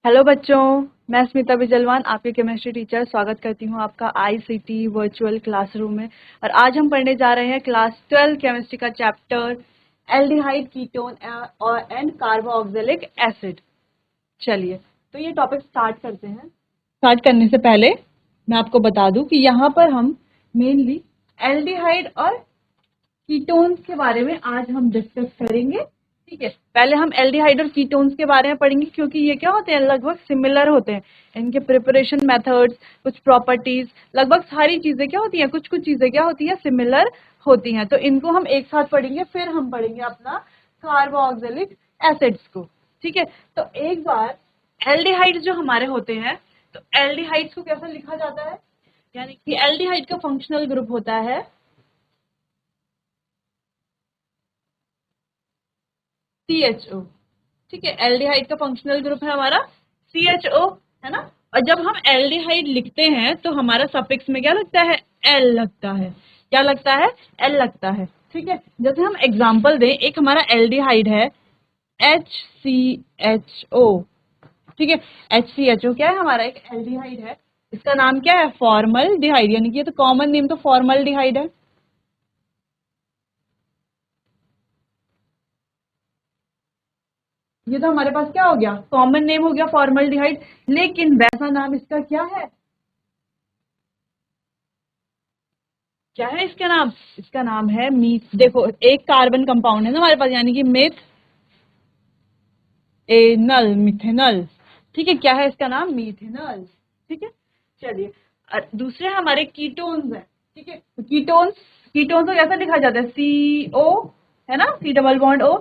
Hello बच्चों, मैं स्मिता बिजलवान आपके केमिस्ट्री टीचर स्वागत करती हूँ आपका आईसीटी वर्चुअल क्लासरूम में। और आज हम पढ़ने जा रहे हैं क्लास 12 केमिस्ट्री का चैप्टर एल्डिहाइड कीटोन और एंड कार्बोक्सिलिक एसिड। चलिए तो ये टॉपिक स्टार्ट करते हैं। स्टार्ट करने से पहले मैं आपको बता दूं कि यहाँ पर हम मेनली एल्डिहाइड और कीटोन्स के बारे में आज हम डिस्कस करेंगे। ठीक है, पहले हम एल्डिहाइड और कीटोन्स के बारे में पढ़ेंगे क्योंकि ये क्या होते हैं, लगभग सिमिलर होते हैं। इनके प्रिपरेशन मेथड्स, कुछ प्रॉपर्टीज, लगभग सारी चीजें क्या होती हैं, कुछ कुछ चीजें क्या होती है, सिमिलर होती हैं। तो इनको हम एक साथ पढ़ेंगे, फिर हम पढ़ेंगे अपना कार्बोक्सिलिक एसिड्स को। ठीक है, तो एक बार एल्डिहाइड्स जो हमारे होते हैं, तो एल्डिहाइड्स को कैसे लिखा जाता है, यानी कि एल्डिहाइड का फंक्शनल ग्रुप होता है CHO। ठीक है, एल्डिहाइड का फंक्शनल ग्रुप है हमारा CHO, है ना। और जब हम एल्डिहाइड लिखते हैं तो हमारा सफिक्स में क्या लगता है, L लगता है। क्या लगता है, L लगता है। ठीक है, जैसे हम एग्जांपल दें, एक हमारा एल्डिहाइड है HCHO। ठीक है, HCHO क्या है, हमारा एक एल्डिहाइड है। इसका नाम क्या है, फॉर्मल डिहाइड, यानी कि ये तो कॉमन नेम तो फॉर्मल डिहाइड है। ये तो हमारे पास क्या हो गया, कॉमन नेम हो गया फॉर्मल्डिहाइड। लेकिन वैसा नाम इसका क्या है, क्या है इसका नाम, इसका नाम है मीथ। देखो, एक कार्बन कंपाउंड है ना हमारे पास, यानी कि मिथ एनल, मिथेनल। ठीक है, क्या है इसका नाम, मीथेनल। ठीक है, चलिए। और दूसरे हमारे कीटोन्स हैं। ठीक है, तो कीटोन्स, कीटोन्स को कैसा लिखा जाता है, CO, है ना, C डबल बॉन्ड O।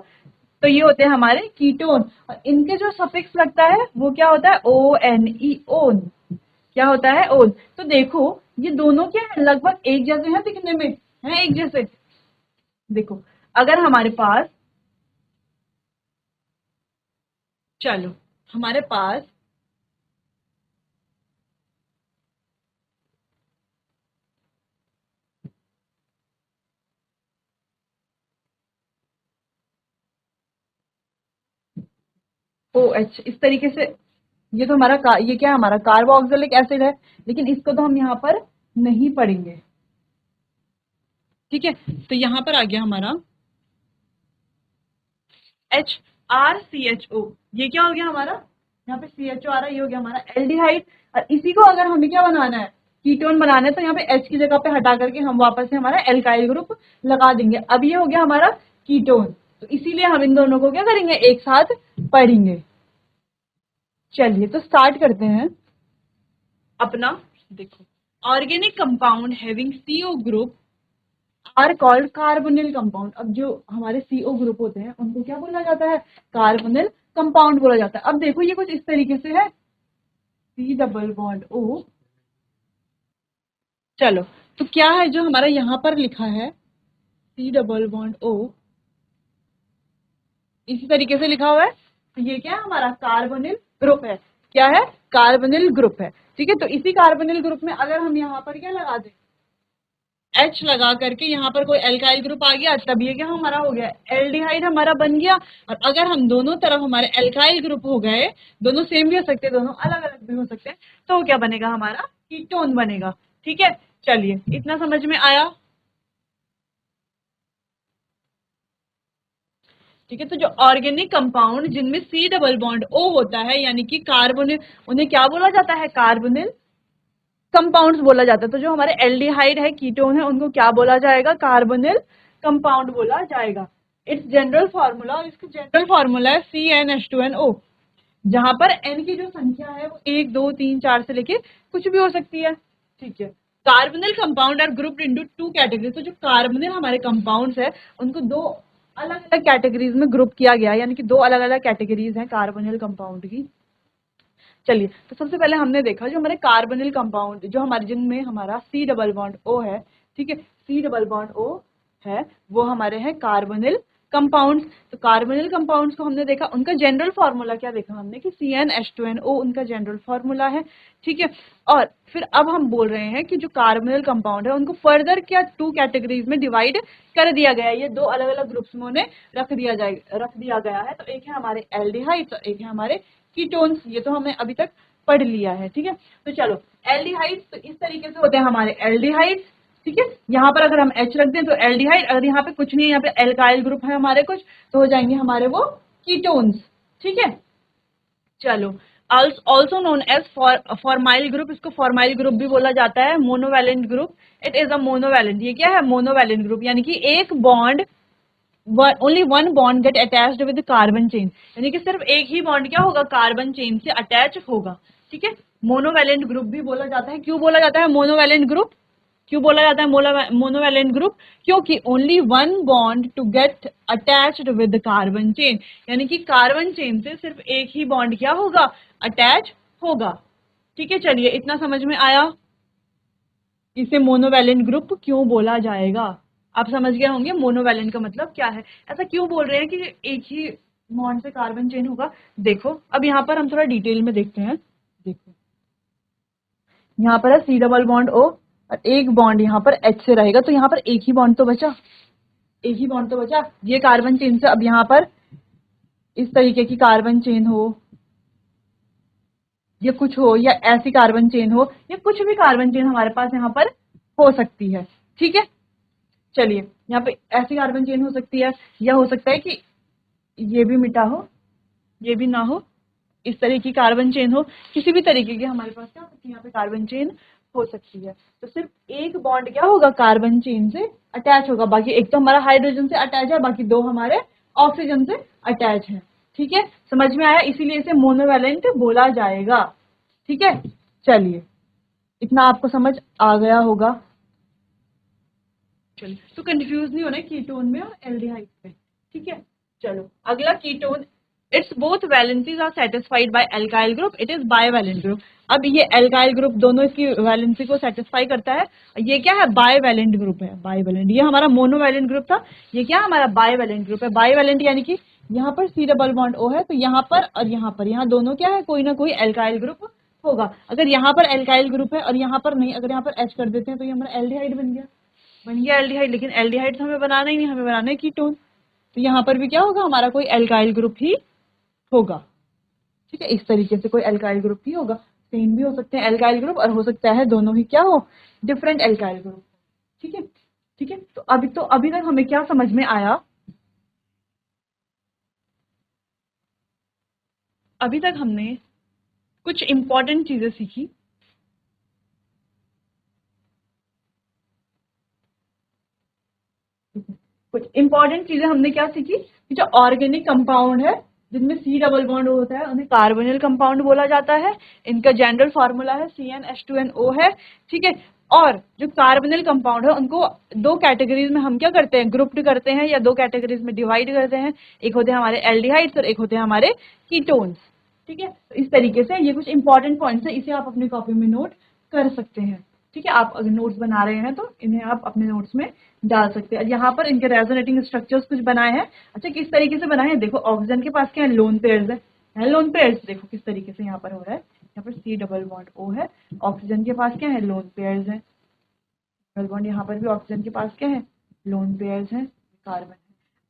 तो ये होते हैं हमारे कीटोन, और इनके जो सफिक्स लगता है वो क्या होता है, ONE, ओन। क्या होता है, ओन। तो देखो, ये दोनों क्या है, लगभग एक जैसे हैं दिखने में, है एक जैसे। देखो, अगर हमारे पास, चलो, हमारे पास OH इस तरीके से, ये तो हमारा ये क्या है, हमारा कार्बोक्सिलिक एसिड है। लेकिन इसको तो हम यहाँ पर नहीं पढ़ेंगे। ठीक है, तो यहाँ पर आ गया हमारा HRCHO। ये क्या हो गया हमारा, यहाँ पे CHO आ रहा है, ये हो गया हमारा एल्डिहाइड। और इसी को अगर हमें क्या बनाना है, कीटोन बनाना है, तो यहाँ पे H की जगह पे हटा करके हम वापस से हमारा एल्काइल ग्रुप लगा देंगे। अब ये हो गया हमारा कीटोन। तो इसीलिए हम इन दोनों को क्या करेंगे, एक साथ पढ़ेंगे। चलिए तो स्टार्ट करते हैं अपना। देखो, organic compound having CO group are called carbonyl compound. अब जो हमारे CO ग्रुप होते हैं उनको क्या बोला जाता है, कार्बोनिल कंपाउंड बोला जाता है। अब देखो, ये कुछ इस तरीके से है, C डबल बॉन्ड O। चलो, तो क्या है जो हमारा यहाँ पर लिखा है, C डबल बॉन्ड O, इसी तरीके से लिखा हुआ है। तो ये क्या है, हमारा कार्बोनिल ग्रुप है। क्या है, कार्बोनिल ग्रुप है। ठीक है, तो इसी कार्बोनिल ग्रुप में अगर हम यहाँ पर क्या लगा दें, H लगा करके यहाँ पर कोई एल्काइल ग्रुप आ गया, तब ये क्या हमारा हो गया, एल्डिहाइड हमारा बन गया। और अगर हम दोनों तरफ हमारे एल्काइल ग्रुप हो गए, दोनों सेम भी हो सकते हैं, दोनों अलग अलग भी हो सकते हैं, तो क्या बनेगा, हमारा कीटोन बनेगा। ठीक है, चलिए, इतना समझ में आया। ठीक है, तो जो ऑर्गेनिक कंपाउंड जिनमें C डबल बॉन्ड O होता है, यानी कि कार्बोनिल, उन्हें क्या बोला जाता है, कार्बोनिल कंपाउंड्स बोला जाता है। तो जो हमारे एल्डिहाइड है, कीटोन है, उनको क्या बोला जाएगा, कार्बोनिल कंपाउंड बोला जाएगा। इट्स जनरल फार्मूला, इसका जनरल फार्मूला है CnH2nO, जहां पर N की जो संख्या है वो 1 2 3 4 से लेके कुछ भी हो सकती है। ठीक है, carbonyl compound are grouped into 2 categories. तो जो कार्बोनिल हमारे कंपाउंड्स है उनको दो अलग अलग कैटेगरीज में ग्रुप किया गया, यानी कि दो अलग अलग कैटेगरीज हैं कार्बोनिल कंपाउंड की। चलिए, तो सबसे पहले हमने देखा जो हमारे कार्बोनिल कंपाउंड, जो हमारे जिनमें हमारा C डबल बॉन्ड O है। ठीक है, C डबल बॉन्ड O है, वो हमारे हैं कार्बोनिल कंपाउंड्स। तो कार्बोनिल कंपाउंड्स को हमने देखा, उनका जनरल फार्मूला क्या देखा हमने कि CnH2nO उनका जनरल फार्मूला है, ठीक है। और फिर अब हम बोल रहे हैं कि जो कार्बोनिल कंपाउंड है उनको फर्दर क्या 2 कैटेगरीज में डिवाइड कर दिया गया है, ये 2 अलग अलग ग्रुप्स में उन्हें रख दिया गया है। तो एक है हमारे एल्डिहाइड्स और एक है हमारे कीटोन्स, ये तो हमने अभी तक पढ़ लिया है, ठीक है। तो चलो एल्डिहाइड्स तो इस तरीके से होते हैं हमारे एल्डिहाइड्स, ठीक है। यहाँ पर अगर हम H रख दें तो एल्डिहाइड, अगर यहाँ पे कुछ नहीं है, यहाँ पे एल्काइल ग्रुप है हमारे कुछ, तो हो जाएंगे हमारे वो कीटोन्स, ठीक है। चलो also known as formyl group, इसको फॉर्माइल ग्रुप भी बोला जाता है। Monovalent group, it is a monovalent, ये क्या है मोनोवैलेंट ग्रुप, यानी कि एक bond only one bond get attached with carbon chain, यानी कि सिर्फ एक ही बॉन्ड क्या होगा कार्बन चेन से अटैच होगा, ठीक है। मोनोवैलेंट ग्रुप भी बोला जाता है। क्यों बोला जाता है मोनोवैलेंट ग्रुप, क्यों बोला जाता है मोनोवैलेंट ग्रुप, क्योंकि only one bond to get attached with carbon chain, यानी कि कार्बन चेन से सिर्फ एक ही बॉन्ड क्या होगा अटैच होगा, ठीक है। चलिए इतना समझ में आया, इसे मोनोवैलेंट ग्रुप क्यों बोला जाएगा, आप समझ गए होंगे मोनोवैलेंट का मतलब क्या है, ऐसा क्यों बोल रहे हैं कि एक ही बॉन्ड से कार्बन चेन होगा। देखो अब यहाँ पर हम थोड़ा डिटेल में देखते हैं। देखो यहाँ पर है C डबल बॉन्ड O और एक बॉन्ड यहाँ पर H से रहेगा, तो यहाँ पर एक ही बॉन्ड तो बचा, एक ही बॉन्ड तो बचा। ये कार्बन चेन से अब यहाँ पर इस तरीके की कार्बन चेन हो या कुछ हो, या ऐसी कार्बन चेन हो, या कुछ भी कार्बन चेन हमारे पास यहाँ पर हो सकती है, ठीक है। चलिए यहाँ पे ऐसी कार्बन चेन हो सकती है, या हो सकता है कि ये भी मिटा हो ये भी ना हो, इस तरह की कार्बन चेन हो, किसी भी तरीके की हमारे पास क्या हो सकती है यहाँ पे कार्बन चेन हो सकती है। तो सिर्फ एक बॉन्ड क्या होगा कार्बन चेन से अटैच होगा, बाकी एक तो हमारा हाइड्रोजन से अटैच है, बाकी दो हमारे ऑक्सीजन से अटैच है, ठीक है। समझ में आया, इसीलिए इसे मोनोवैलेंट बोला जाएगा, ठीक है। चलिए इतना आपको समझ आ गया होगा, चलिए तो कंफ्यूज नहीं होना कीटोन में और एल्डिहाइड में, ठीक है। चलो अगला ketone, it's both valencies are satisfied by alkyl group, it is bivalent group. अब ये एल्काइल ग्रुप दोनों इसकी वैलेंसी को सेटिस्फाई करता है, ये क्या है बायवैलेंट ग्रुप है, बायवैलेंट। ये हमारा मोनोवैलेंट ग्रुप था, ये क्या हमारा बायवैलेंट ग्रुप है। बायवैलेंट यानी कि यहाँ पर C डबल बॉन्ड O है, तो यहाँ पर और यहाँ पर, यहाँ दोनों क्या है कोई ना कोई एल्काइल ग्रुप होगा। अगर यहाँ पर एल्काइल ग्रुप है और यहाँ पर नहीं, अगर यहाँ पर H कर देते हैं तो ये हमारा एल्डिहाइड बन गया एल्डिहाइड, लेकिन एल्डिहाइड तो हमें बनाना ही नहीं, हमें बनाना है कीटोन, तो यहाँ पर भी क्या होगा हमारा कोई एल्काइल ग्रुप ही होगा, ठीक है। इस तरीके से कोई एल्काइल ग्रुप ही होगा, सेम भी हो सकते हैं एल्काइल ग्रुप और हो सकता है दोनों ही क्या हो डिफरेंट एल्काइल ग्रुप, ठीक है, ठीक है। तो अभी तक हमें क्या समझ में आया, अभी तक हमने कुछ इंपॉर्टेंट चीजें सीखी। कुछ इंपॉर्टेंट चीजें हमने क्या सीखी कि जो ऑर्गेनिक कंपाउंड है जिनमें C डबल बॉन्ड होता है उन्हें कार्बोनिल कंपाउंड बोला जाता है, इनका जनरल फार्मूला है CnH2nO है, ठीक है। और जो कार्बोनिल कंपाउंड है उनको दो कैटेगरीज में हम क्या करते हैं ग्रुप्ड करते हैं, या दो कैटेगरीज में डिवाइड करते हैं, एक होते हैं हमारे एल्डिहाइड्स और एक होते हैं हमारे कीटोन्स, ठीक है। तो इस तरीके से ये कुछ इंपॉर्टेंट पॉइंट्स है, इसे आप अपनी कॉपी में नोट कर सकते हैं, ठीक है। आप अगर नोट्स बना रहे हैं तो इन्हें आप अपने नोट्स में डाल सकते हैं। यहाँ पर इनके रेजोनेटिंग स्ट्रक्चर्स कुछ बनाए हैं, अच्छा किस तरीके से बनाए हैं, देखो ऑक्सीजन के पास क्या है लोन पेयर्स है लोन पेयर्स, देखो किस तरीके से यहाँ पर हो रहा है, यहाँ पर C डबल बॉन्ड O है, ऑक्सीजन के पास क्या है लोन पेयर्स है, डबल बॉन्ड यहाँ पर भी ऑक्सीजन के पास क्या है लोन पेयर्स है, कार्बन है।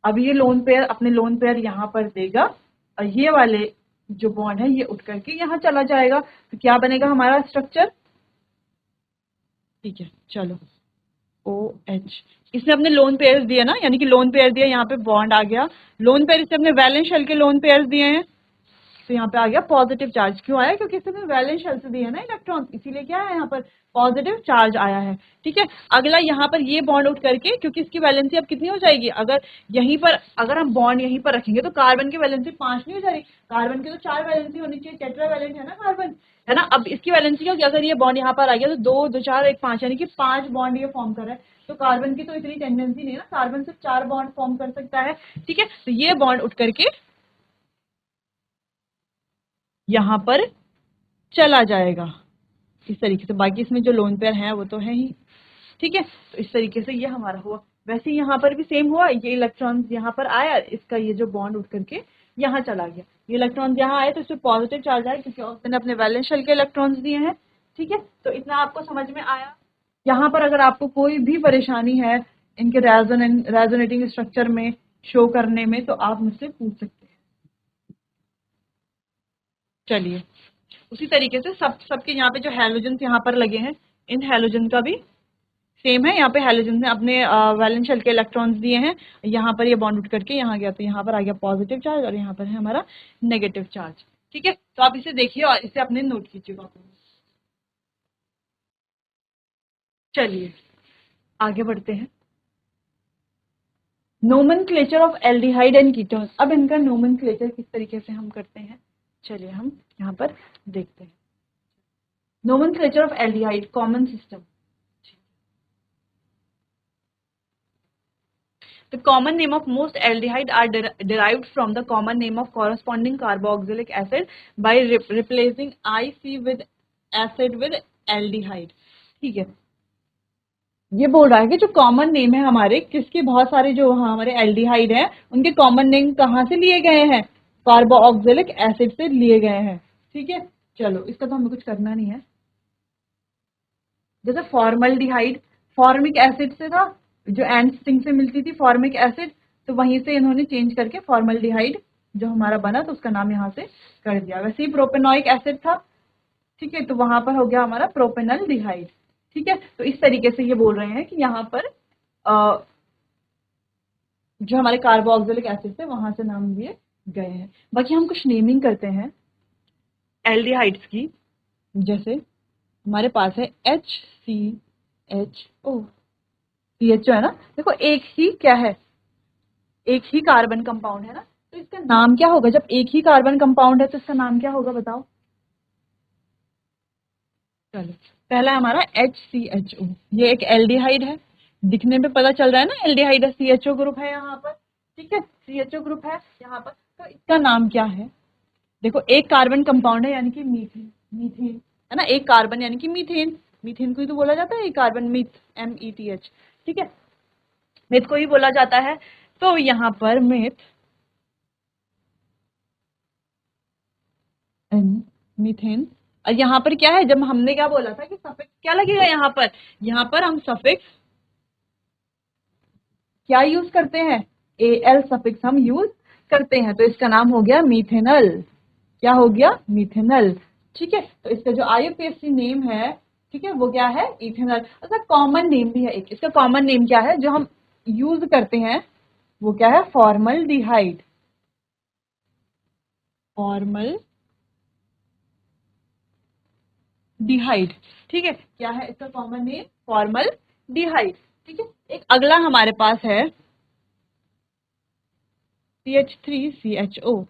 अब ये लोन पेयर अपने लोन पेयर यहाँ पर देगा और ये वाले जो बॉन्ड है ये उठ करके यहाँ चला जाएगा, तो क्या बनेगा हमारा स्ट्रक्चर, ठीक है। चलो OH, इसने अपने लोन पेयर्स दिए ना, यानी कि लोन पेयर दिया, यहाँ पे बॉन्ड आ गया, लोन पेयर इसने अपने वैलेंस शेल के लोन पेयर्स दिए हैं, तो यहाँ पे आ गया पॉजिटिव चार्ज, क्यों आया क्योंकि इसने वैलेंस शेल से दिया ना इलेक्ट्रॉन, इसीलिए क्या है यहाँ पर पॉजिटिव चार्ज आया है, ठीक है। अगला यहाँ पर ये बॉन्ड उठ करके, क्योंकि इसकी वैलेंसी अब कितनी हो जाएगी, अगर यहीं पर अगर हम बॉन्ड यहीं पर रखेंगे तो कार्बन की वैलेंसी 5 नहीं हो जाएगी, कार्बन की तो 4 वैलेंसी होनी चाहिए, टेट्रा वैलेंट है ना कार्बन, है ना। अब इसकी वैलेंसी क्या होगी, अगर ये बॉन्ड यहाँ पर आ गया तो 2 2 4 1 5, यानी कि 5 बॉन्ड ये फॉर्म कर रहा है, तो कार्बन की तो इतनी टेंडेंसी नहीं है ना, कार्बन सिर्फ 4 बॉन्ड फॉर्म कर सकता है, ठीक है। तो ये बॉन्ड उठ करके यहाँ पर चला जाएगा इस तरीके से, बाकी इसमें जो लोन पेयर है वो तो है ही, ठीक है। तो इस तरीके से ये हमारा हुआ, वैसे ही यहाँ पर भी सेम हुआ, ये इलेक्ट्रॉन यहाँ पर आया, इसका ये जो बॉन्ड उठ करके यहाँ चला गया, ये इलेक्ट्रॉन यहाँ आए तो इसमें पॉजिटिव चार्ज आया क्योंकि ऑक्सीजन ने अपने वैलेंस शेल के इलेक्ट्रॉन्स दिए हैं। ठीक है, तो इतना आपको समझ में आया। यहाँ पर अगर आपको कोई भी परेशानी है इनके रेजोनेटिंग स्ट्रक्चर में शो करने में तो आप मुझसे पूछ सकते हैं। चलिए, उसी तरीके से सबके यहाँ पे जो हैलोजन यहाँ पर लगे हैं, इन हैलोजन का भी सेम है। यहाँ पे हैलोजन ने अपने वैलेंस शेल के इलेक्ट्रॉन्स दिए हैं, यहाँ पर ये बॉन्ड उठ करके यहाँ गया तो यहाँ पर आ गया पॉजिटिव चार्ज और यहाँ पर है हमारा नेगेटिव चार्ज। ठीक है, तो आप इसे देखिए और इसे अपने नोट कीजिएगा। चलिए आगे बढ़ते हैं। Nomenclature of aldehyde and ketone. अब इनका नोमेनक्लेचर किस तरीके से हम करते हैं, चलिए हम यहाँ पर देखते हैं। Nomenclature of aldehyde, common system. The common name of most aldehyde are derived from the common name of corresponding carboxylic acid by replacing IC with acid with aldehyde। ठीक है, ये बोल रहा है कि जो कॉमन नेम है हमारे किसके, बहुत सारे जो हमारे एल्डिहाइड हैं उनके कॉमन नेम कहाँ से लिए गए हैं, कार्बोक्सिलिक एसिड से लिए गए हैं। ठीक है, चलो इसका तो हमें कुछ करना नहीं है। जैसे फॉर्मल्डिहाइड फॉर्मिक एसिड से था, जो एंड स्टिंग से मिलती थी फॉर्मिक एसिड, तो वहीं से इन्होंने चेंज करके फॉर्मल्डिहाइड जो हमारा बना तो उसका नाम यहाँ से कर दिया। वैसे ही प्रोपेनोइक एसिड था, ठीक है, तो वहां पर हो गया हमारा प्रोपेनल्डिहाइड। ठीक है, तो इस तरीके से ये बोल रहे हैं कि यहाँ पर जो हमारे कार्बोक्सिलिक एसिड थे वहां से नाम दिए गए हैं। बाकी हम कुछ नेमिंग करते हैं एल्डिहाइड्स की। जैसे हमारे पास है HCHO, CHO है ना, देखो एक ही क्या है, एक ही कार्बन कंपाउंड है ना, तो इसका नाम क्या होगा, जब एक ही कार्बन कंपाउंड है तो इसका नाम क्या होगा बताओ। चलो, पहला हमारा HCHO, ये एक एल्डिहाइड है, दिखने में पता चल रहा है ना एल्डिहाइड है, CHO ग्रुप है यहाँ पर। ठीक है, CHO ग्रुप है यहाँ पर, तो इसका नाम क्या है। देखो एक कार्बन कंपाउंड है यानी कि मीथेन, मीथेन है ना, एक कार्बन यानी कि मीथेन, मीथेन को ही तो बोला जाता है एक कार्बन, मीथ, METH। ठीक है, मेथ को ही बोला जाता है। तो यहाँ पर मेथ, मीथेन, और यहाँ पर क्या है, जब हमने क्या बोला था कि सफिक्स क्या लगेगा यहाँ पर हम सफिक्स क्या यूज करते हैं, AL सफिक्स हम यूज करते हैं, तो इसका नाम हो गया मीथेनल। क्या हो गया, मीथेनल। ठीक है, तो इसका जो IUPAC नेम है, ठीक है, वो क्या है, इथेनल। अच्छा, कॉमन नेम भी है एक, इसका कॉमन नेम क्या है जो हम यूज करते हैं, वो क्या है, फॉर्मल्डिहाइड, फॉर्मल्डिहाइड। ठीक है, क्या है इसका कॉमन नेम, फॉर्मल्डिहाइड। ठीक है, एक अगला हमारे पास है CH3CHO।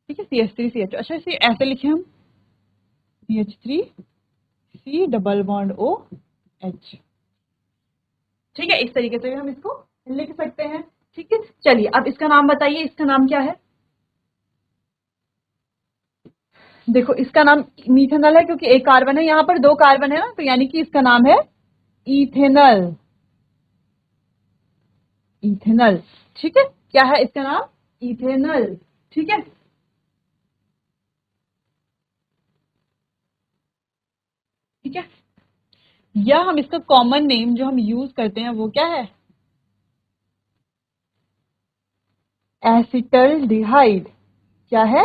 ठीक है, CH3CHO, अच्छा इसे ऐसे लिखे हम, CH3C डबल बॉन्ड OH। ठीक है, इस तरीके से भी हम इसको लिख सकते हैं। ठीक है, चलिए अब इसका नाम बताइए, इसका नाम क्या है। देखो इसका नाम मीथेनल है क्योंकि एक कार्बन है, यहाँ पर दो कार्बन है ना, तो यानी कि इसका नाम है इथेनल, इथेनल। ठीक है, क्या है इसका नाम, इथेनल। ठीक है, ठीक है, या हम इसका कॉमन नेम जो हम यूज करते हैं वो क्या है, एसिटल्डिहाइड। क्या है,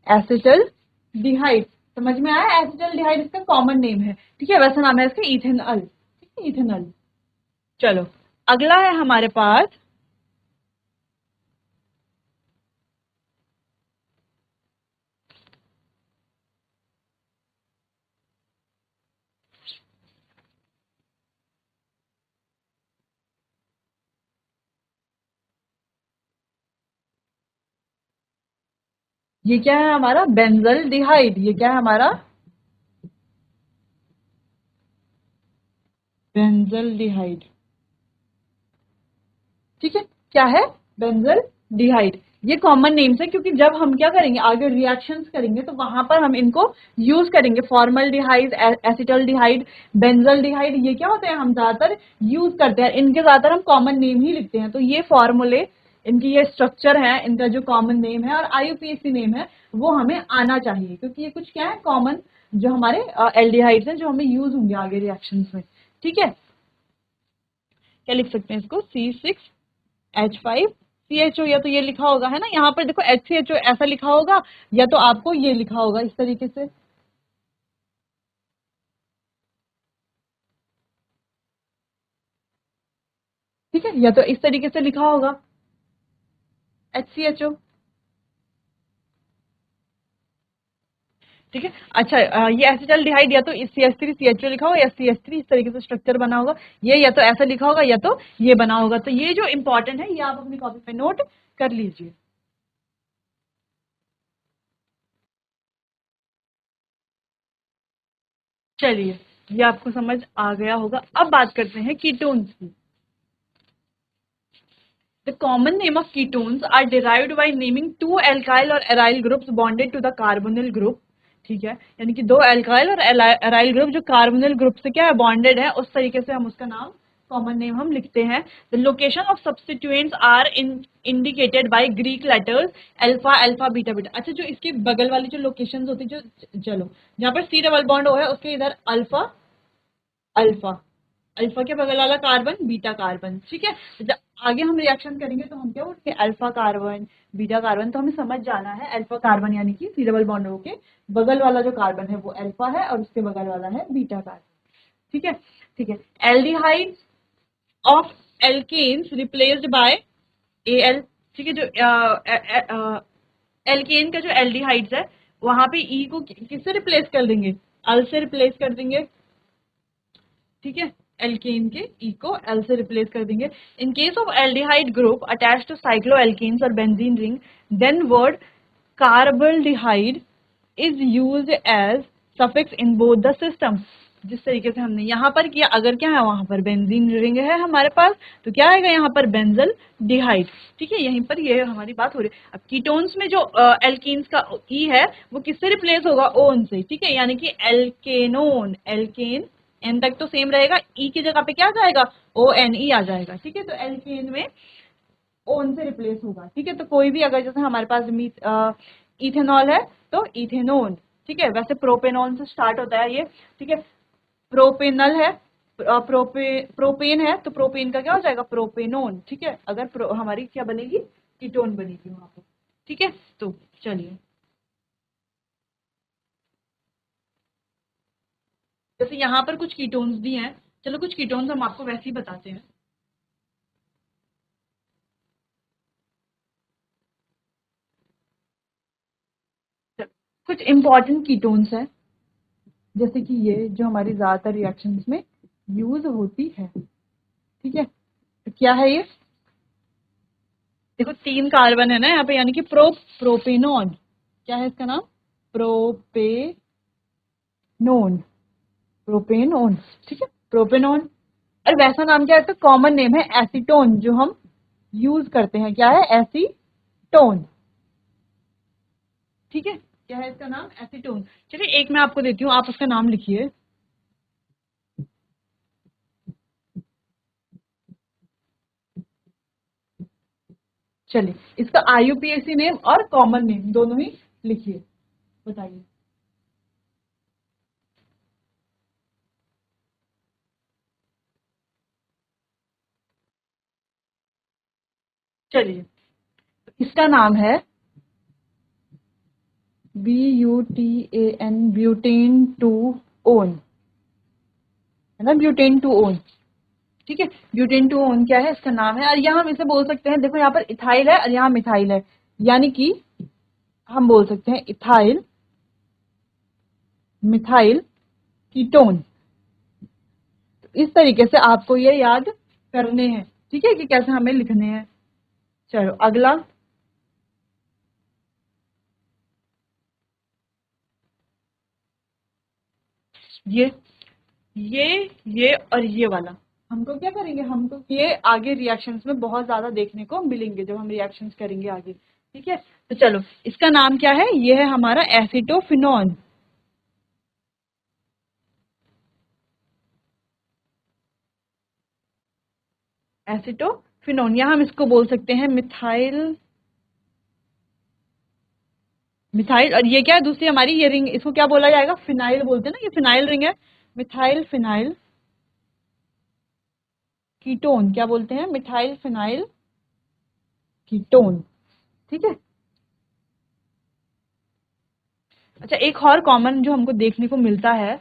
एसिटल्डिहाइड। समझ में आया, एसिटल्डिहाइड इसका कॉमन नेम है। ठीक है, वैसा नाम है इसका इथेनॉल। ठीक है, इथेनॉल। चलो अगला है हमारे पास ये क्या है हमारा, बेंजल्डिहाइड। ये क्या है हमारा, बेंजल्डिहाइड। ठीक है, क्या है, बेंजल्डिहाइड। ये कॉमन नेम्स है, क्योंकि जब हम क्या करेंगे आगे रिएक्शंस करेंगे तो वहां पर हम इनको यूज करेंगे। फॉर्मल्डिहाइड, एसिटल्डिहाइड, बेंजल्डिहाइड, ये क्या होते हैं हम ज्यादातर यूज करते हैं, इनके ज्यादातर हम कॉमन नेम ही लिखते हैं। तो ये फॉर्मूले, इनकी ये स्ट्रक्चर है, इनका जो कॉमन नेम है और आईयूपीएसी नेम है वो हमें आना चाहिए, क्योंकि ये कुछ क्या है कॉमन जो हमारे एल्डिहाइड्स हैं जो हमें यूज होंगे आगे रिएक्शंस में। ठीक है, क्या लिख सकते हैं इसको, C6H5CHO, या तो ये लिखा होगा है ना, यहाँ पर देखो HCHO ऐसा लिखा होगा, या तो आपको ये लिखा होगा इस तरीके से। ठीक है, या तो इस तरीके से लिखा होगा HCHO। ठीक है, अच्छा ये एसिटल्डिहाइड या तो CH3CHO लिखा होगा या CH3, इस तरीके से स्ट्रक्चर बना होगा। ये या तो ऐसा लिखा होगा या तो ये बना होगा। तो ये जो इंपॉर्टेंट है ये आप अपनी कॉपी पे नोट कर लीजिए। चलिए, ये आपको समझ आ गया होगा। अब बात करते हैं कीटोन्स की। The common name of ketones are derived by naming two alkyl or aryl groups bonded to the carbonyl group। ठीक है, यानी कि दो एल्काइल और एराइल ग्रुप जो कार्बोनिल ग्रुप से क्या है बॉन्डेड है, उस तरीके से हम उसका नाम कॉमन नेम हम लिखते हैं। The location of substituents are indicated by Greek letters alpha, alpha, beta, beta. अच्छा, जो इसके बगल वाली जो लोकेशन होती है, जो चलो जहाँ पर सी डबल बॉन्ड हो है उसके इधर अल्फा, अल्फा, अल्फा के बगल वाला कार्बन बीटा कार्बन। ठीक है, जब आगे हम रिएक्शन करेंगे तो हम क्या बोलेंगे अल्फा कार्बन, बीटा कार्बन। तो हमें समझ जाना है अल्फा कार्बन यानी कि सी डबल बॉन्ड के बगल वाला जो कार्बन है वो अल्फा है और उसके बगल वाला है बीटा कार्बन। ठीक है, ठीक है। Aldehyde of alkanes replaced by al. ठीक है, जो एल्केन का जो एल्डिहाइड्स है वहां पे ई को किससे रिप्लेस कर देंगे, अल से रिप्लेस कर देंगे। ठीक है, एल्केन के ई को एल से रिप्लेस कर देंगे। In case of aldehyde group attach to cycloalkanes और benzene ring, then word carbaldehyde is used as suffix in both the system. जिस तरीके से हमने यहाँ पर किया, अगर क्या है वहां पर बेंजीन रिंग है हमारे पास तो क्या आएगा यहाँ पर बेंजल डिहाइड। ठीक है, यहीं पर ये हमारी बात हो रही है। अब कीटोन्स में जो एल्कीन्स का ई है वो किससे रिप्लेस होगा, ओन से। ठीक है, यानी कि एल्केनोन, एल्केन एन तक तो सेम रहेगा, ई की जगह पे क्या आ जाएगा, ONE आ जाएगा। ठीक है, तो एल्केन में ओन से रिप्लेस होगा। ठीक है, तो कोई भी अगर जैसे हमारे पास इथेनॉल है तो इथेनोन। ठीक है, वैसे प्रोपेनॉन से स्टार्ट होता है ये। ठीक है, प्रोपेनल है, प्रोपेन है तो प्रोपेन का क्या हो जाएगा, प्रोपेनोन। ठीक है, अगर हमारी क्या बनेगी, कीटोन बनेगी वहां पर। ठीक है, तो चलिए, जैसे यहाँ पर कुछ कीटोन्स भी हैं, चलो कुछ कीटोन्स हम आपको वैसे ही बताते हैं। कुछ इंपॉर्टेंट कीटोन्स हैं, जैसे कि ये जो हमारी ज्यादातर रिएक्शंस में यूज होती है। ठीक है, तो क्या है ये, देखो 3 कार्बन है ना यहाँ पे, यानी कि प्रोपेनॉन। क्या है इसका नाम, प्रोपेनोन, प्रोपेनोन। ठीक है, प्रोपेनोन। और वैसा नाम क्या है इसका, कॉमन नेम है एसीटोन, जो हम यूज करते हैं। क्या है, एसीटोन। ठीक है, क्या है इसका नाम, एसीटोन। चलिए एक मैं आपको देती हूँ, आप उसका नाम लिखिए। चलिए, इसका आईयूपीएसी नेम और कॉमन नेम दोनों ही लिखिए, बताइए। चलिए, इसका नाम है BUTAN, ब्यूटेन टू ओन, है ना, ब्यूटेन टू ओन। ठीक है, ब्यूटेन टू ओन क्या है, इसका नाम है। और यहाँ हम इसे बोल सकते हैं, देखो यहाँ पर इथाइल है और यहाँ मिथाइल है, यानी कि हम बोल सकते हैं इथाइल मिथाइल कीटोन। इस तरीके से आपको ये याद करने हैं। ठीक है, कि कैसे हमें लिखने हैं। चलो अगला, ये ये और ये वाला हमको क्या करेंगे, हमको ये आगे रिएक्शंस में बहुत ज्यादा देखने को मिलेंगे जब हम रिएक्शंस करेंगे आगे। ठीक है, तो चलो इसका नाम क्या है, ये है हमारा एसिटोफिनोन। एसिटोफिनोन, या हम इसको बोल सकते हैं मिथाइल, मिथाइल। और ये क्या है, दूसरी हमारी ये रिंग, इसको क्या बोला जाएगा, फिनाइल बोलते हैं ना, ये फिनाइल रिंग है, मिथाइल फिनाइल कीटोन, क्या बोलते हैं, मिथाइल फिनाइल कीटोन। ठीक है। अच्छा, एक और कॉमन जो हमको देखने को मिलता है,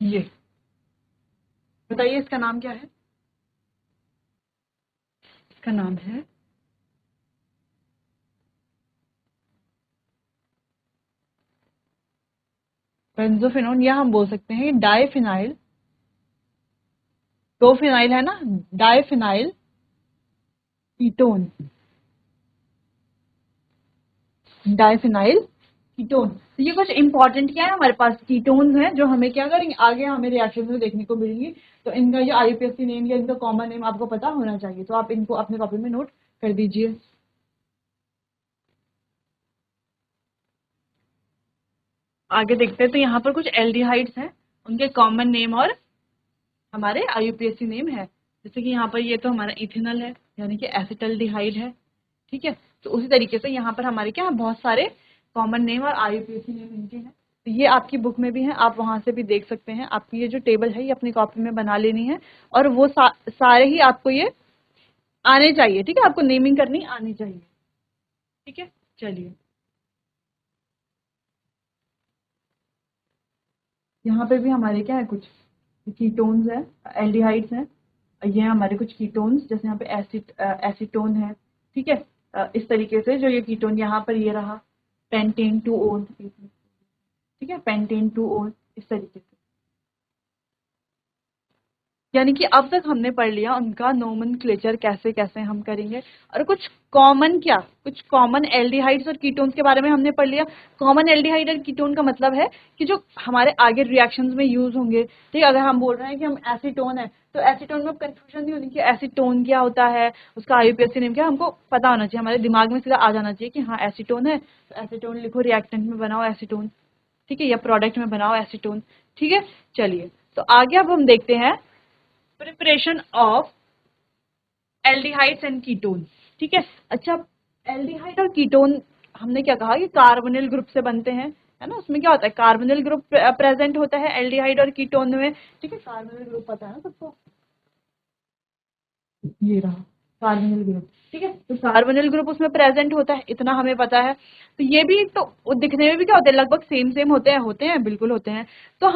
ये बताइए इसका नाम क्या है। इसका नाम है बेंजोफिनोन, या हम बोल सकते हैं डाइफिनाइल, दो फिनाइल है ना, डाइफिनाइल कीटोन, डाइफिनाइल कीटोन। तो ये कुछ इंपॉर्टेंट क्या है, हमारे पास कीटोन्स हैं जो हमें क्या करेंगे, आगे हमें रिएक्शन में देखने को मिलेंगी। तो इनका जो आईयूपीएसी नेम या इनका कॉमन नेम आपको पता होना चाहिए, तो आप इनको अपने कॉपी में नोट कर दीजिए। आगे देखते हैं, तो यहाँ पर कुछ एल्डिहाइड्स हैं, उनके कॉमन नेम और हमारे आईयूपीएसी नेम है। जैसे कि यहाँ पर ये तो हमारा इथेनॉल है, यानी कि एसिटल्डिहाइड है। ठीक है, तो उसी तरीके से यहाँ पर हमारे क्या बहुत सारे कॉमन नेम और आईयूपीएसी नेम इनके हैं। तो ये आपकी बुक में भी है, आप वहां से भी देख सकते हैं। आपकी ये जो टेबल है ये अपनी कॉपी में बना लेनी है, और वो सारे ही आपको ये आने चाहिए। ठीक है, आपको नेमिंग करनी आनी चाहिए। ठीक है, चलिए यहाँ पे भी हमारे क्या है, कुछ कीटोन्स है, एल्डिहाइड्स हैं। ये हमारे कुछ कीटोन्स, जैसे यहाँ पे एसीटोन है। ठीक है, इस तरीके से जो ये कीटोन यहाँ पर ये रहा, पेंटेन टू ओन, ठीक है, पेंटेन टू ओन, इस तरीके से। यानी कि अब तक हमने पढ़ लिया उनका नोमेनक्लेचर कैसे कैसे हम करेंगे, और कुछ कॉमन, क्या कुछ कॉमन एल्डिहाइड्स और कीटोन्स के बारे में हमने पढ़ लिया। कॉमन एल्डिहाइड और कीटोन का मतलब है कि जो हमारे आगे रिएक्शंस में यूज होंगे। ठीक है, अगर हम बोल रहे हैं कि हम एसीटोन है, तो एसीटोन में कंफ्यूजन नहीं होनी कि एसीटोन क्या होता है, उसका आईयूपीएसी नेम क्या, हमको पता होना चाहिए, हमारे दिमाग में सीधा आ जाना चाहिए कि हाँ एसीटोन है, तो एसीटोन लिखो, रिएक्टेंट में बनाओ एसीटोन। ठीक है, या प्रोडक्ट में बनाओ एसीटोन। ठीक है, चलिए तो आगे अब हम देखते हैं preparation of aldehydes and ketone. ठीक है, अच्छा, एल्डिहाइड और कीटोन हमने क्या कहा कि कार्बोनिल ग्रुप से बनते हैं, है ना, उसमें क्या होता है, कार्बोनिल ग्रुप प्रेजेंट होता है एल्डिहाइड और कीटोन में। ठीक है, कार्बोनिल ग्रुप पता है ना सबको, ये रहा कार्बोनिल ग्रुप। ठीक है, तो कार्बोनिल ग्रुप उसमें प्रेजेंट होता है, इतना हमें पता है। तो ये भी तो दिखने में भी क्या होते हैं, लगभग सेम सेम होते हैं, बिल्कुल होते हैं। तो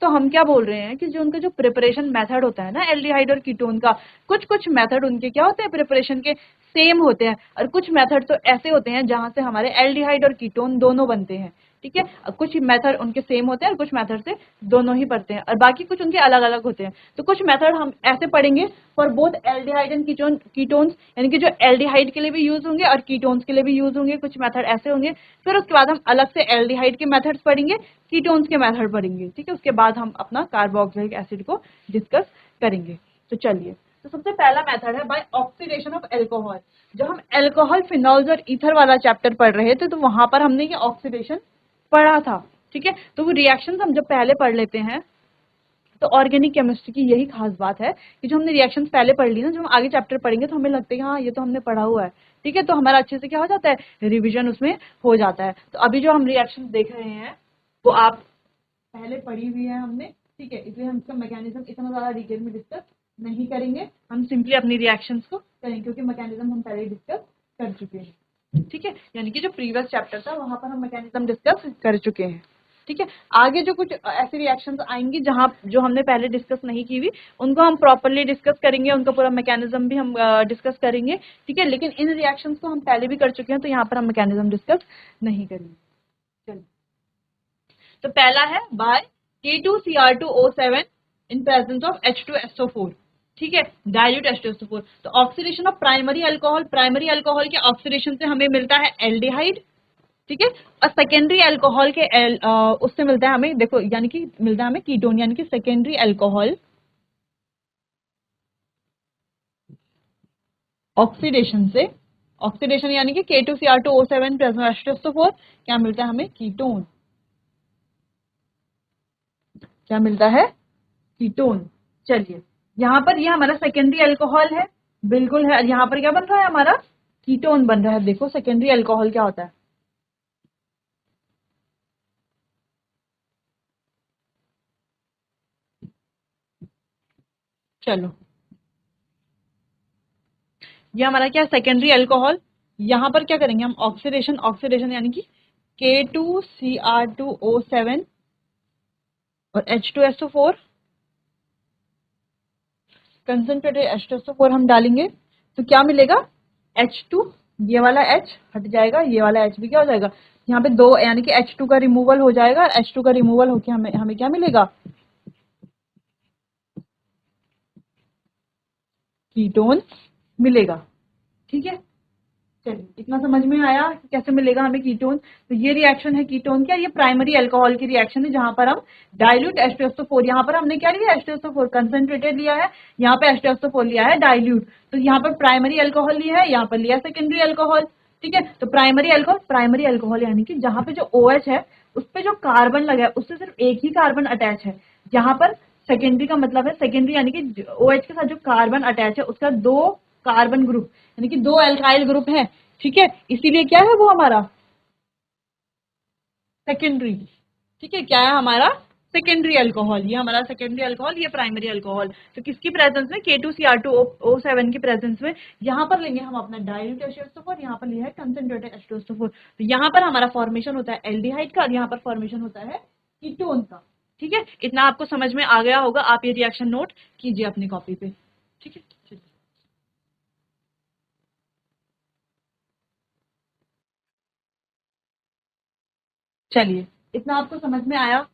हम क्या बोल रहे हैं कि जो उनका जो प्रिपरेशन मेथड होता है ना एल्डिहाइड और कीटोन का, कुछ कुछ मेथड उनके क्या होते हैं प्रिपरेशन के, सेम होते हैं। और कुछ मेथड तो ऐसे होते हैं जहां से हमारे एल्डिहाइड और कीटोन दोनों बनते हैं। ठीक है, कुछ मेथड उनके सेम होते हैं और कुछ मेथड से दोनों ही पढ़ते हैं, और बाकी कुछ उनके अलग अलग होते हैं। तो कुछ मेथड हम ऐसे पढ़ेंगे for both aldehyde and ketones, यानी कि जो एल्डिहाइड के लिए भी यूज होंगे और कीटोन्स के लिए भी यूज होंगे, कुछ मेथड ऐसे होंगे। फिर उसके बाद हम अलग से एल्डिहाइड के मेथड्स पढ़ेंगे, कीटोन्स के मेथड पढ़ेंगे। ठीक है, उसके बाद हम अपना कार्बोक्सिलिक एसिड को डिस्कस करेंगे। तो चलिए, तो सबसे पहला मेथड है बाय ऑक्सीडेशन ऑफ एल्कोहल। जब हम एल्कोहल, फिनॉल्स और ईथर वाला चैप्टर पढ़ रहे थे, तो वहां पर हमने ये ऑक्सीडेशन पढ़ा था। ठीक है, तो वो रिएक्शंस हम जब पहले पढ़ लेते हैं, तो ऑर्गेनिक केमिस्ट्री की यही खास बात है कि जो हमने रिएक्शंस पहले पढ़ ली ना, जब हम आगे चैप्टर पढ़ेंगे तो हमें लगता है कि हाँ ये तो हमने पढ़ा हुआ है। ठीक है, तो हमारा अच्छे से क्या हो जाता है, रिवीजन उसमें हो जाता है। तो अभी जो हम रिएक्शन देख रहे हैं वो आप पहले पढ़ी हुई है हमने। ठीक है, इसलिए हम इसका मैकेनिज्म इतना ज्यादा डिटेल में डिस्कस नहीं करेंगे, हम सिंपली अपनी रिएक्शंस को करेंगे, क्योंकि मैकेनिज्म हम पहले डिस्कस कर चुके हैं। ठीक है, यानी कि जो प्रीवियस चैप्टर था वहां पर हम मैकेनिज्म डिस्कस कर चुके हैं। ठीक है, आगे जो कुछ ऐसी रिएक्शंस आएंगी जहां जो हमने पहले डिस्कस नहीं की हुई, उनको हम प्रॉपरली डिस्कस करेंगे, उनका पूरा मैकेनिज्म भी हम डिस्कस करेंगे। ठीक है, लेकिन इन रिएक्शंस को हम पहले भी कर चुके हैं, तो यहाँ पर हम मैकेनिज्म डिस्कस नहीं करेंगे। चलिए, तो पहला है bye K2Cr2O7 in presence of H2SO4। ठीक है, डाइल्यूट H2SO4। तो ऑक्सीडेशन ऑफ प्राइमरी अल्कोहल के ऑक्सीडेशन से हमें मिलता है एल्डिहाइड, ठीक है। और सेकेंडरी अल्कोहल के उससे मिलता है हमें, देखो यानी कि मिलता है हमें कीटोन, यानी कि सेकेंडरी अल्कोहल ऑक्सीडेशन से, ऑक्सीडेशन यानी कि K2Cr2O7 प्लस H2SO4, क्या मिलता है हमें? कीटोन। क्या मिलता है? कीटोन। चलिए, यहाँ पर ये हमारा सेकेंडरी अल्कोहल है, बिल्कुल है। यहाँ पर क्या बन रहा है हमारा? कीटोन बन रहा है। देखो सेकेंडरी अल्कोहल क्या होता है, चलो ये हमारा क्या, सेकेंडरी अल्कोहल। यहाँ पर क्या करेंगे हम? ऑक्सीडेशन, ऑक्सीडेशन यानी कि K2Cr2O7 और H2SO4, कंसंट्रेटेड H2SO4 हम डालेंगे तो क्या मिलेगा? H2, ये वाला H हट जाएगा, ये वाला H भी क्या हो जाएगा? यहाँ पे दो, यानी कि H2 का रिमूवल हो जाएगा, H2 का रिमूवल होके हमें हमें क्या मिलेगा? कीटोन मिलेगा। ठीक है, चलिए इतना समझ में आया कि कैसे मिलेगा हमें कीटोन। तो ये रिएक्शन है कीटोन क्या, ये प्राइमरी अल्कोहल की रिएक्शन है, जहां पर हम डाइल्यूट H2SO4, यहाँ पर हमने क्या लिया? H2SO4 कंसंट्रेटेड लिया है, यहाँ पे H2SO4 लिया है डाइल्यूट। तो यहाँ पर प्राइमरी अल्कोहल लिया है, यहाँ पर लिया सेकेंडरी अल्कोहल। ठीक है, तो प्राइमरी अल्कोहल यानी कि जहां पे जो OH है उस पे जो कार्बन लगा है उससे सिर्फ एक ही कार्बन अटैच है। यहाँ पर सेकेंडरी का मतलब है, सेकेंडरी यानी कि OH के साथ जो कार्बन अटैच है उसका दो कार्बन ग्रुप, यानी कि दो अल्काइल ग्रुप है। ठीक है, इसीलिए क्या है वो हमारा? सेकेंडरी। ठीक है, क्या है हमारा? Secondary alcohol. ये हमारा सेकेंडरी अल्कोहल, ये प्राइमरी अल्कोहल। तो किसकी प्रेजेंस में? K2Cr2O7 की प्रेजेंस में। यहाँ पर लेंगे हम अपना डाइल्यूट H2SO4, यहाँ पर लिया है कंसंट्रेटेड H2SO4। तो यहाँ पर हमारा फॉर्मेशन होता है एल्डिहाइड का और यहाँ पर फॉर्मेशन होता है कीटोन का। ठीक है, इतना आपको समझ में आ गया होगा। आप ये रिएक्शन नोट कीजिए अपनी कॉपी पे। ठीक है, चलिए इतना आपको समझ में आया।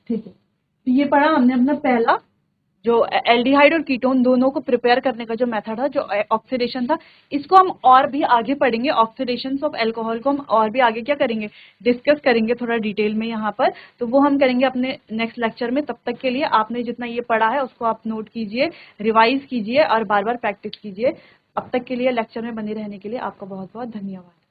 ठीक है, तो ये पढ़ा हमने अपना पहला, जो एल्डिहाइड और कीटोन दोनों को प्रिपेयर करने का जो मेथड था, जो ऑक्सीडेशन था। इसको हम और भी आगे पढ़ेंगे, ऑक्सीडेशन ऑफ अल्कोहल को हम और भी आगे क्या करेंगे? डिस्कस करेंगे थोड़ा डिटेल में यहाँ पर। तो वो हम करेंगे अपने नेक्स्ट लेक्चर में। तब तक के लिए आपने जितना ये पढ़ा है उसको आप नोट कीजिए, रिवाइज कीजिए और बार बार प्रैक्टिस कीजिए। अब तक के लिए लेक्चर में बने रहने के लिए आपका बहुत बहुत धन्यवाद।